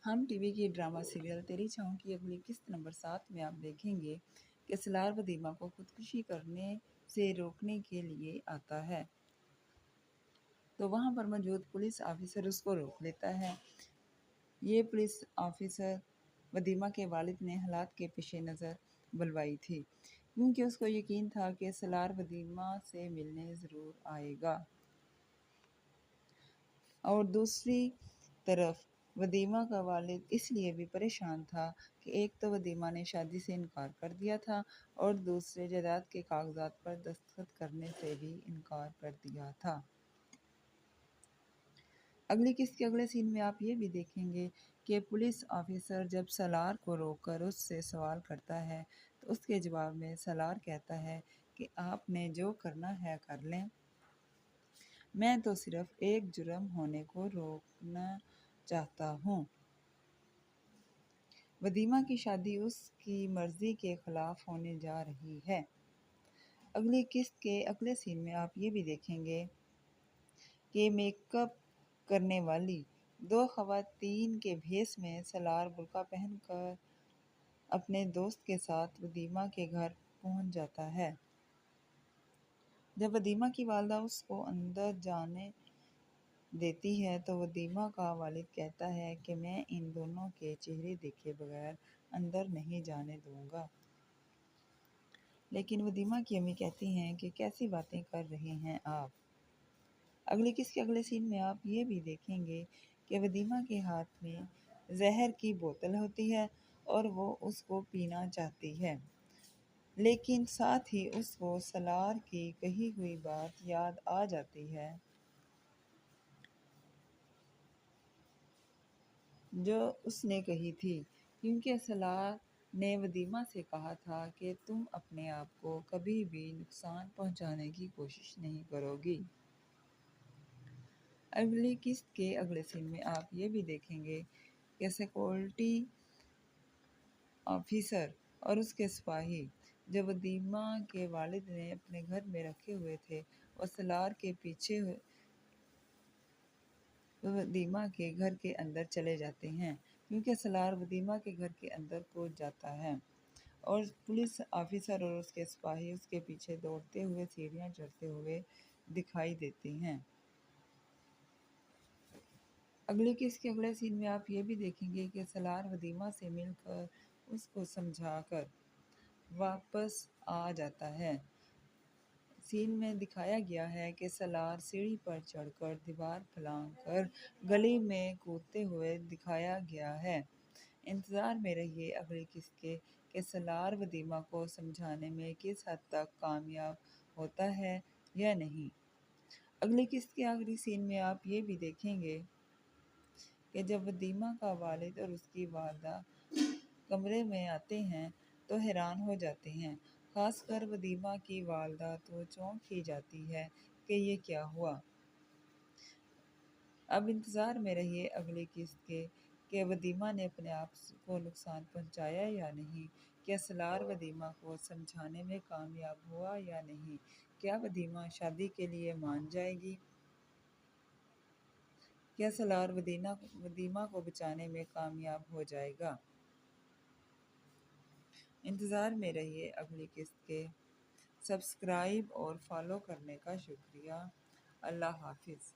ہم T V کی drama serial تیری چھاؤں کی اگلی قسط نمبر 7 میں آپ دیکھیں گے کہ سلار ودیمہ کو خودکشی کرنے سے روکنے کے لیے آتا ہے تو وہاں پر موجود پولیس آفیسر اس کو روک لیتا ہے۔ یہ پولیس آفیسر ودیمہ کے والد نے حالات کے پیش نظر بلوائی تھی، کیونکہ اس کو یقین تھا کہ سلار ودیمہ سے ملنے ضرور آئے گا۔ اور دوسری طرف ودیمہ کا والد اس لیے بھی پریشان تھا کہ ایک تو ودیمہ نے شادی سے انکار کر دیا تھا اور دوسرے جائیداد کے کاغذات پر دستخط کرنے سے بھی انکار کر دیا تھا۔ اگلی قسط کے اگلے سین میں آپ یہ بھی دیکھیں گے کہ پولیس آفیسر جب سالار کو روک کر اس سے سوال کرتا ہے تو اس کے جواب میں سالار کہتا ہے کہ آپ نے جو کرنا ہے کر لیں، میں تو صرف ایک جرم ہونے کو روکنا چاہتا ہوں۔ ودیمہ کی شادی اس کی مرضی کے خلاف ہونے جا رہی ہے۔ اگلی قسط کے اگلے سین میں آپ یہ بھی دیکھیں گے کہ میک اپ کرنے والی دو خواتین کے بھیس میں سالار برقع پہن کر اپنے دوست کے ساتھ ودیمہ کے گھر پہنچ جاتا ہے۔ جب ودیمہ کی والدہ اس کو اندر جانے دیتی ہے تو ودیمہ کا والد کہتا ہے کہ میں ان دونوں کے چہرے دیکھے بغیر اندر نہیں جانے دوں گا۔ لیکن ودیمہ کی امی کہتی ہیں کہ کیسی باتیں کر رہے ہیں آپ۔ اگلی قسط کے اگلے سین میں آپ یہ بھی دیکھیں گے کہ ودیمہ کے ہاتھ میں زہر کی بوتل ہوتی ہے اور وہ اس کو پینا چاہتی ہے، لیکن ساتھ ہی اس کو سالار کی کہی ہوئی بات یاد آ جاتی ہے جو اس نے کہی تھی، کیونکہ سالار نے ودیمہ سے کہا تھا کہ تم اپنے آپ کو کبھی بھی نقصان پہنچانے کی کوشش نہیں کرو گی۔ اگلی قسط کے اگلے سین میں آپ یہ بھی دیکھیں گے کہ سیکورٹی آفیسر اور اس کے سپاہی جو ودیمہ کے والد نے اپنے گھر میں رکھے ہوئے تھے وہ سالار کے پیچھے ودیمہ کے گھر کے اندر چلے جاتے ہیں، کیونکہ سالار ودیمہ کے گھر کے اندر کود جاتا ہے اور پولیس آفیسر اور اس کے سپاہی اس کے پیچھے دوڑتے ہوئے سیڑھیاں چڑھتے ہوئے دکھائی دیتے ہیں۔ اگلی قسط کے اگلے سین میں آپ یہ بھی دیکھیں گے کہ سالار ودیمہ سے مل کر اس کو سمجھا کر واپس آ جاتا ہے۔ سین میں دکھایا گیا ہے کہ سالار سیڑھی پر چڑھ کر دیوار پھلانگ کر گلی میں کودتے ہوئے دکھایا گیا ہے۔ انتظار میں رہیے اگلی قسط کے کہ سالار ودیمہ کو سمجھانے میں کس حد تک کامیاب ہوتا ہے یا نہیں۔ اگلی قسط کے آخری سین میں آپ یہ بھی دیکھیں گے کہ جب ودیمہ کا والد اور اس کی والدہ کمرے میں آتے ہیں تو حیران ہو جاتے ہیں، خاص کر ودیمہ کی والدہ تو چونک ہی جاتی ہے کہ یہ کیا ہوا۔ اب انتظار میں رہیے اگلی قسط کے کہ ودیمہ نے اپنے آپ کو نقصان پہنچایا یا نہیں، کیا سالار ودیمہ کو سمجھانے میں کامیاب ہوا یا نہیں، کیا ودیمہ شادی کے لیے مان جائے گی، کیا سالار ودیمہ کو بچانے میں کامیاب ہو جائے گا۔ انتظار میں رہیے اگلی قسط کے۔ سبسکرائب اور فالو کرنے کا شکریہ۔ اللہ حافظ۔